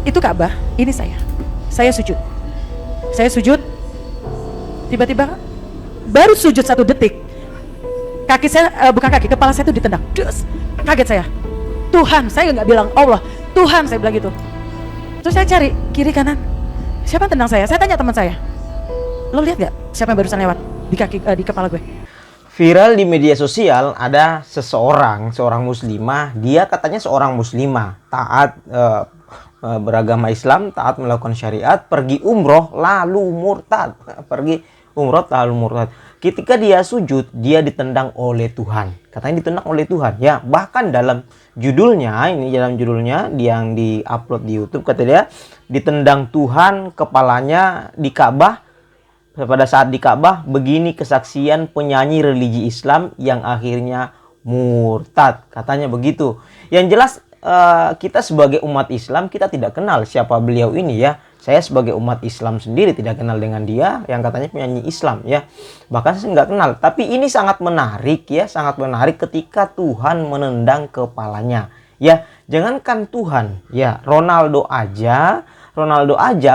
Itu Ka'bah, ini saya. Saya sujud. Saya sujud. Tiba-tiba baru sujud 1 detik, kaki saya, bukan kaki, kepala saya tuh ditendang. Dus, kaget saya. Tuhan, saya nggak bilang Allah. Tuhan, saya bilang gitu. Terus saya cari kiri kanan. Siapa yang tendang saya? Saya tanya teman saya. Lo lihat gak siapa yang barusan lewat di kaki, di kepala gue? Viral di media sosial ada seorang muslimah, dia katanya seorang muslimah, taat beragama Islam, taat melakukan syariat, pergi umroh lalu murtad. Pergi umroh lalu murtad. Ketika dia sujud, dia ditendang oleh Tuhan. Katanya ditendang oleh Tuhan. Ya, bahkan dalam judulnya, yang di-upload di YouTube, kata dia ditendang Tuhan kepalanya di Ka'bah. Pada saat di Ka'bah, begini kesaksian penyanyi religi Islam yang akhirnya murtad. Katanya begitu. Yang jelas kita sebagai umat Islam, kita tidak kenal siapa beliau ini ya. Saya sebagai umat Islam sendiri tidak kenal dengan dia yang katanya penyanyi Islam ya. Bahkan saya nggak kenal. Tapi ini sangat menarik ya. Sangat menarik ketika Tuhan menendang kepalanya. Ya, jangankan Tuhan. Ya, Ronaldo aja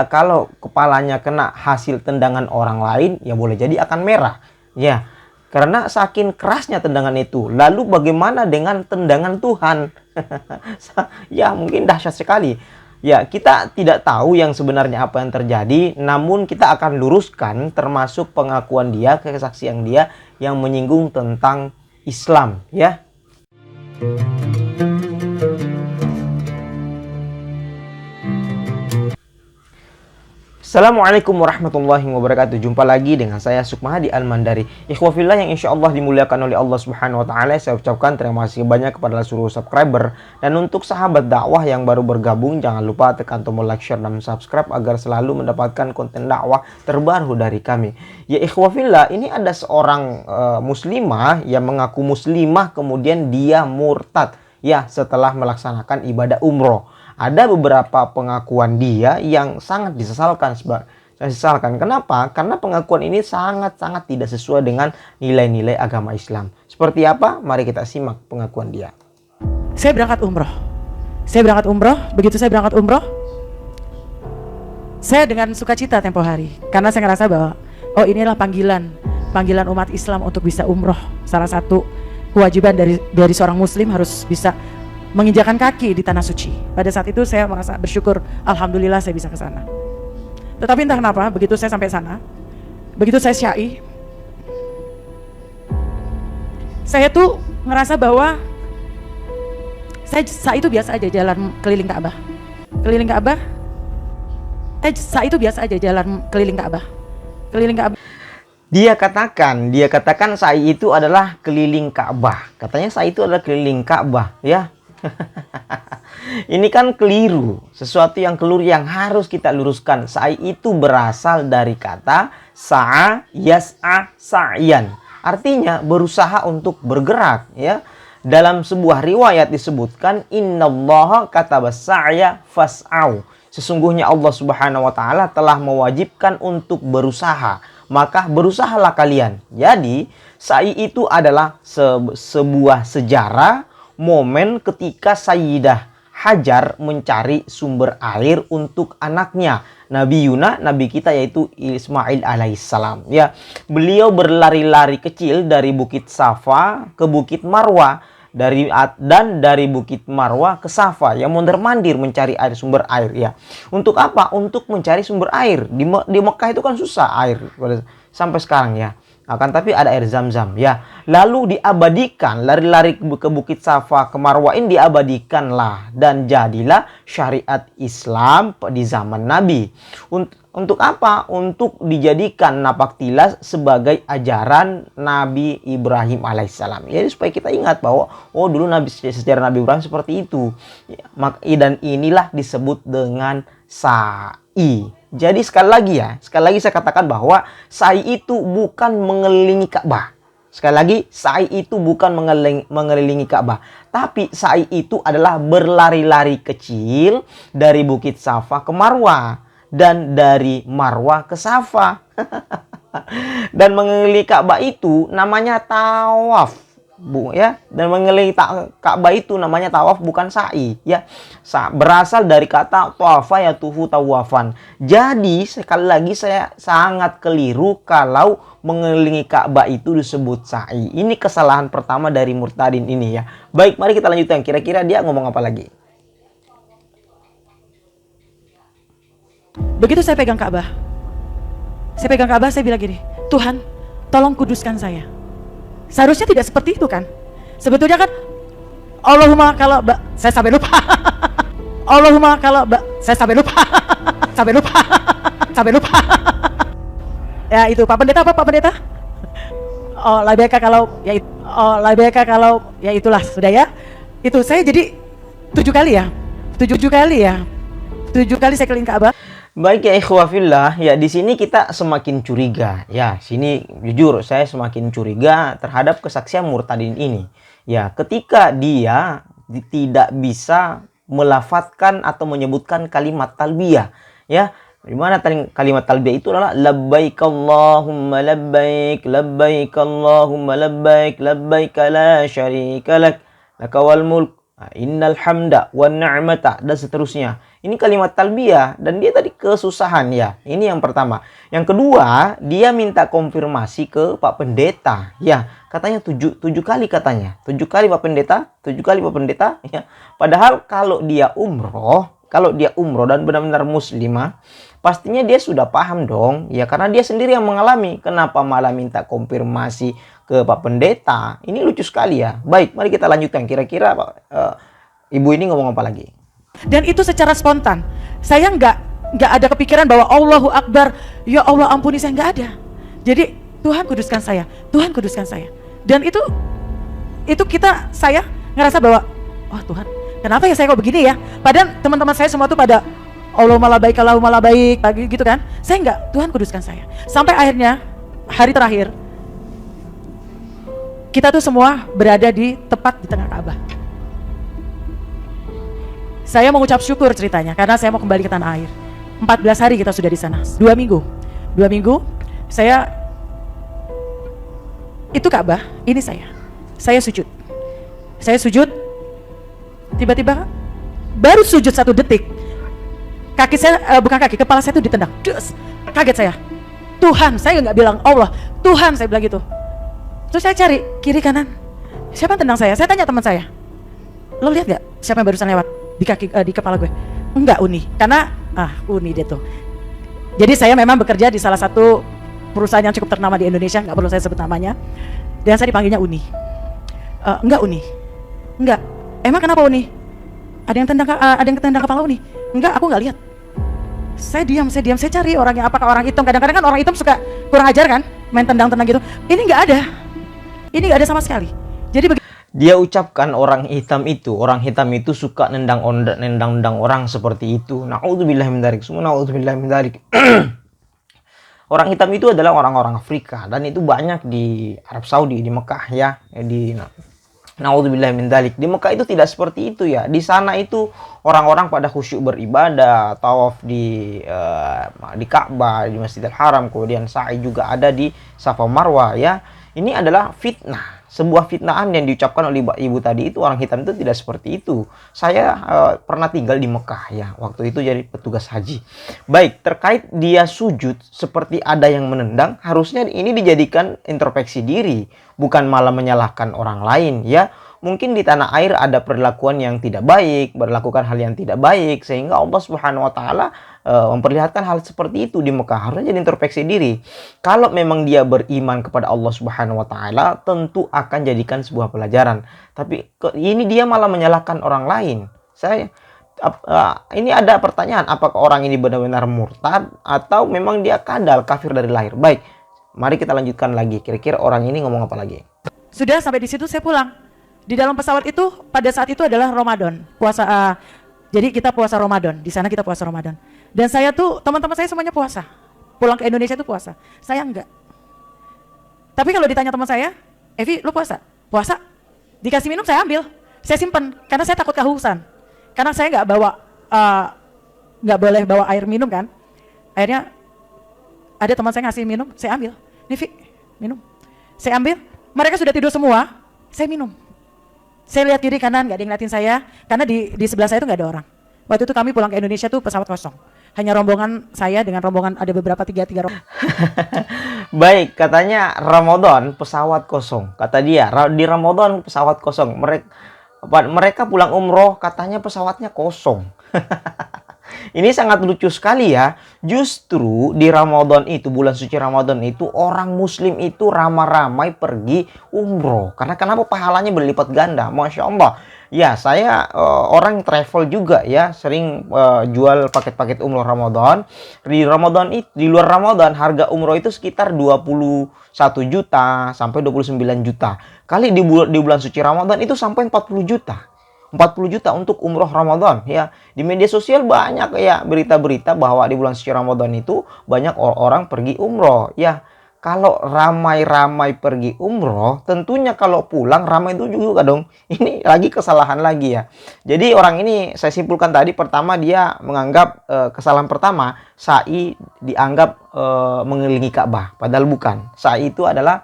kalau kepalanya kena hasil tendangan orang lain, ya boleh jadi akan merah. Ya, karena saking kerasnya tendangan itu. Lalu bagaimana dengan tendangan Tuhan? Ya, mungkin dahsyat sekali. Ya, kita tidak tahu yang sebenarnya apa yang terjadi, namun kita akan luruskan termasuk pengakuan dia, kesaksian dia yang menyinggung tentang Islam, ya. Assalamualaikum warahmatullahi wabarakatuh. Jumpa lagi dengan saya Sukmahadi Al-Mandari. Ikhwafillah yang insya Allah dimuliakan oleh Allah Subhanahu wa Ta'ala, saya ucapkan terima kasih banyak kepada seluruh subscriber. Dan untuk sahabat dakwah yang baru bergabung, jangan lupa tekan tombol like, share, dan subscribe agar selalu mendapatkan konten dakwah terbaru dari kami. Ya ikhwafillah, ini ada seorang muslimah yang mengaku muslimah kemudian dia murtad ya setelah melaksanakan ibadah umroh. Ada beberapa pengakuan dia yang sangat disesalkan. Kenapa? Karena pengakuan ini sangat-sangat tidak sesuai dengan nilai-nilai agama Islam. Seperti apa? Mari kita simak pengakuan dia. Saya berangkat umroh. Begitu saya berangkat umroh, saya dengan sukacita tempo hari. Karena saya ngerasa bahwa, oh inilah panggilan umat Islam untuk bisa umroh. Salah satu kewajiban dari seorang muslim harus bisa menginjakan kaki di tanah suci. Pada saat itu saya merasa bersyukur, alhamdulillah saya bisa ke sana. Tetapi entah kenapa, begitu saya sampai sana, begitu saya syai, saya tuh ngerasa bahwa saya itu biasa aja jalan keliling Ka'bah. Dia katakan sa'i itu adalah keliling Ka'bah. Katanya sa'i itu adalah keliling Ka'bah, ya. Ini kan keliru, sesuatu yang keliru yang harus kita luruskan. Sa'i itu berasal dari kata sa'a yas'a sa'yan. Artinya berusaha untuk bergerak ya. Dalam sebuah riwayat disebutkan innallaha katabas sa'ya fas'au. Sesungguhnya Allah Subhanahu wa Ta'ala telah mewajibkan untuk berusaha, maka berusahalah kalian. Jadi sa'i itu adalah sebuah sejarah momen ketika Sayyidah Hajar mencari sumber air untuk anaknya Nabi kita yaitu Ismail alaihissalam ya. Beliau berlari-lari kecil dari Bukit Safa ke Bukit Marwah, dari Bukit Marwah ke Safa, yang mondar-mandir mencari sumber air ya. Untuk apa? Untuk mencari sumber air. Di Mekah itu kan susah air sampai sekarang ya. Akan tapi ada air Zam-Zam ya. Lalu diabadikan, lari-lari ke Bukit Safa ke Marwah ini diabadikanlah dan jadilah syariat Islam di zaman Nabi. Untuk apa? Untuk dijadikan napaktilas sebagai ajaran Nabi Ibrahim alaihissalam. Jadi supaya kita ingat bahwa oh dulu sejarah Nabi Ibrahim seperti itu. Dan inilah disebut dengan sa'i. Jadi sekali lagi saya katakan bahwa sa'i itu bukan mengelilingi Ka'bah. Sekali lagi, sa'i itu bukan mengelilingi Ka'bah, tapi sa'i itu adalah berlari-lari kecil dari Bukit Safa ke Marwah dan dari Marwah ke Safa. Dan mengelilingi Ka'bah itu namanya tawaf. ya, dan mengelilingi Ka'bah itu namanya tawaf, bukan sa'i, ya. Berasal dari kata tawafa yatufu tawafan. Jadi sekali lagi saya sangat keliru kalau mengelilingi Ka'bah itu disebut sa'i. Ini kesalahan pertama dari murtadin ini, ya. Baik, mari kita lanjutkan. Kira-kira dia ngomong apa lagi? Begitu saya pegang Ka'bah, saya bilang gini, Tuhan, tolong kuduskan saya. Seharusnya tidak seperti itu kan? Sebetulnya kan, Allahumma kalau saya sampai lupa. Allahumma kalau saya sampai lupa. sampai lupa. Ya itu Pak Pendeta, apa Pak Pendeta? Oh, labeka kalau ya itulah sudah ya. Itu saya jadi 7 kali ya. 7 kali saya keliling Ka'bah. Baik ya ikhwafillah, ya di sini kita semakin curiga. Ya, sini jujur saya semakin curiga terhadap kesaksian murtadin ini. Ya, ketika dia tidak bisa melafadzkan atau menyebutkan kalimat talbiyah, ya. Di mana kalimat talbiyah itu adalah labbaik Allahumma labbaik, labbaik Allahumma labbaik, labbaik la syarika lak, lakawal mulk, innal hamda wan ni'mata, dan seterusnya. Ini kalimat talbiyah dan dia tadi kesusahan, ya. Ini yang pertama. Yang kedua, dia minta konfirmasi ke Pak Pendeta. Ya, katanya 7 kali katanya. 7 kali Pak Pendeta, 7 kali Pak Pendeta, ya. Padahal kalau dia umroh dan benar-benar muslimah, pastinya dia sudah paham dong, ya, karena dia sendiri yang mengalami. Kenapa malah minta konfirmasi ke Pak Pendeta? Ini lucu sekali, ya. Baik, mari kita lanjutkan. Kira-kira Ibu ini ngomong apa lagi? Dan itu secara spontan. Saya nggak ada kepikiran bahwa Allahu Akbar, ya Allah ampuni saya, nggak ada. Jadi Tuhan kuduskan saya, Tuhan kuduskan saya. Dan itu saya ngerasa bahwa, oh Tuhan, kenapa ya saya kok begini ya? Padahal teman-teman saya semua tuh pada Allahumma labaik, gitu kan. Saya nggak, Tuhan kuduskan saya. Sampai akhirnya hari terakhir kita tuh semua berada tepat di tengah Ka'bah. Saya mengucap syukur ceritanya karena saya mau kembali ke tanah air. 14 hari kita sudah di sana. 2 minggu saya itu Ka'bah, ini saya sujud. Tiba-tiba baru sujud 1 detik, kepala saya itu ditendang. Kaget saya. Tuhan, saya nggak bilang Allah, Tuhan saya bilang gitu. Terus saya cari kiri kanan, siapa yang tendang saya? Saya tanya teman saya, lo lihat nggak siapa yang barusan lewat di kepala gue? Enggak, Uni, karena Uni dia tuh. Jadi saya memang bekerja di salah satu perusahaan yang cukup ternama di Indonesia, nggak perlu saya sebut namanya, dan saya dipanggilnya Uni. Enggak Uni, enggak. Emang kenapa Uni? Ada yang tendang kepala Uni? Enggak, aku nggak lihat. Saya diam, saya cari orangnya, apakah orang hitam? Kadang-kadang kan orang hitam suka kurang ajar kan, main tendang-tendang gitu. Ini nggak ada sama sekali. Jadi dia ucapkan orang hitam itu suka nendang orang seperti itu. Na'udzubillah min dzalik. Semua na'udzubillah min dzalik. Orang hitam itu adalah orang-orang Afrika dan itu banyak di Arab Saudi, di Mekah, ya. Na'udzubillah min dzalik. Di Mekah itu tidak seperti itu, ya. Di sana itu orang-orang pada khusyuk beribadah, tawaf di Ka'bah, di Masjidil Haram, kemudian sa'i juga ada di Safa Marwah, ya. Ini adalah fitnah. Sebuah fitnahan yang diucapkan oleh ibu tadi itu, orang hitam itu tidak seperti itu. Saya pernah tinggal di Mekah, ya, waktu itu jadi petugas haji. Baik, terkait dia sujud seperti ada yang menendang, harusnya ini dijadikan introspeksi diri, bukan malah menyalahkan orang lain, ya. Mungkin di tanah air ada perlakuan yang tidak baik, berlakukan hal yang tidak baik, sehingga Allah Subhanahu wa Ta'ala memperlihatkan hal seperti itu di Mekah. Harusnya jadi introspeksi diri. Kalau memang dia beriman kepada Allah Subhanahu wa Ta'ala, tentu akan jadikan sebuah pelajaran. Tapi ini dia malah menyalahkan orang lain. Ini ada pertanyaan, apakah orang ini benar-benar murtad atau memang dia kadal, kafir dari lahir? Baik, mari kita lanjutkan lagi. Kira-kira orang ini ngomong apa lagi? Sudah sampai di situ saya pulang. Di dalam pesawat itu pada saat itu adalah Ramadan, puasa. Jadi kita puasa Ramadan, di sana kita puasa Ramadan. Dan saya tuh, teman-teman saya semuanya puasa. Pulang ke Indonesia itu puasa. Saya enggak. Tapi kalau ditanya teman saya, Evi, lu puasa? Puasa. Dikasih minum saya ambil, saya simpan karena saya takut kehausan. Karena saya nggak boleh bawa air minum kan. Akhirnya ada teman saya ngasih minum, saya ambil. Nih Vi, minum. Saya ambil. Mereka sudah tidur semua. Saya minum. Saya lihat kiri kanan, nggak ada yang ngeliatin saya, karena di sebelah saya itu nggak ada orang. Waktu itu kami pulang ke Indonesia tuh pesawat kosong. Hanya rombongan saya dengan rombongan ada beberapa tiga rombongan. Baik, katanya Ramadan pesawat kosong. Kata dia, di Ramadan pesawat kosong. Mereka pulang umroh, katanya pesawatnya kosong. Ini sangat lucu sekali ya. Justru di Ramadan itu, bulan suci Ramadan itu, orang muslim itu ramai-ramai pergi umroh. Karena kenapa? Pahalanya berlipat ganda. Masya Allah. Ya, saya orang travel juga ya, sering jual paket-paket umroh Ramadan. Di Ramadan itu, di luar Ramadan, harga umroh itu sekitar 21 juta sampai 29 juta. Kali di bulan suci Ramadan itu sampai 40 juta. 40 juta untuk umroh Ramadan ya. Di media sosial banyak ya berita-berita bahwa di bulan suci Ramadan itu banyak orang pergi umroh ya. Kalau ramai-ramai pergi umroh, tentunya kalau pulang ramai itu juga dong. Ini lagi kesalahan lagi ya. Jadi orang ini saya simpulkan tadi, pertama dia menganggap kesalahan pertama, sa'i dianggap mengelilingi Ka'bah, padahal bukan. Sa'i itu adalah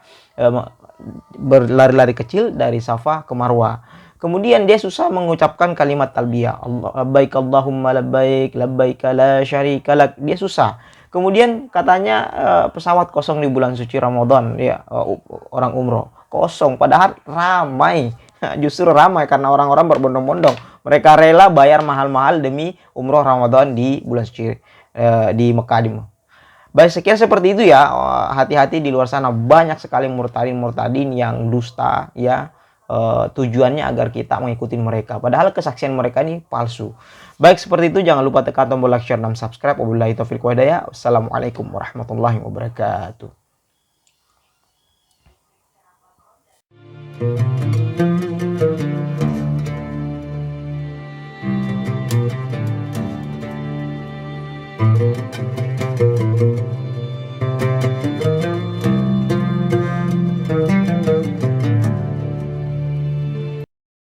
berlari-lari kecil dari Safa ke Marwah. Kemudian dia susah mengucapkan kalimat talbiyah. Labbaik Allahumma labbaik, labbaik la syarika lak. Dia susah. Kemudian katanya pesawat kosong di bulan suci Ramadan ya, orang umroh kosong padahal ramai. Justru ramai karena orang-orang berbondong-bondong. Mereka rela bayar mahal-mahal demi umroh Ramadan di bulan suci di Mekah. Baik, sekian seperti itu ya. Hati-hati di luar sana, banyak sekali murtadin yang dusta ya. Tujuannya agar kita mengikuti mereka, padahal kesaksian mereka ini palsu. Baik, seperti itu. Jangan lupa tekan tombol like, share, dan subscribe. Wabillahi taufiq wal hidayah. Wassalamualaikum warahmatullahi wabarakatuh.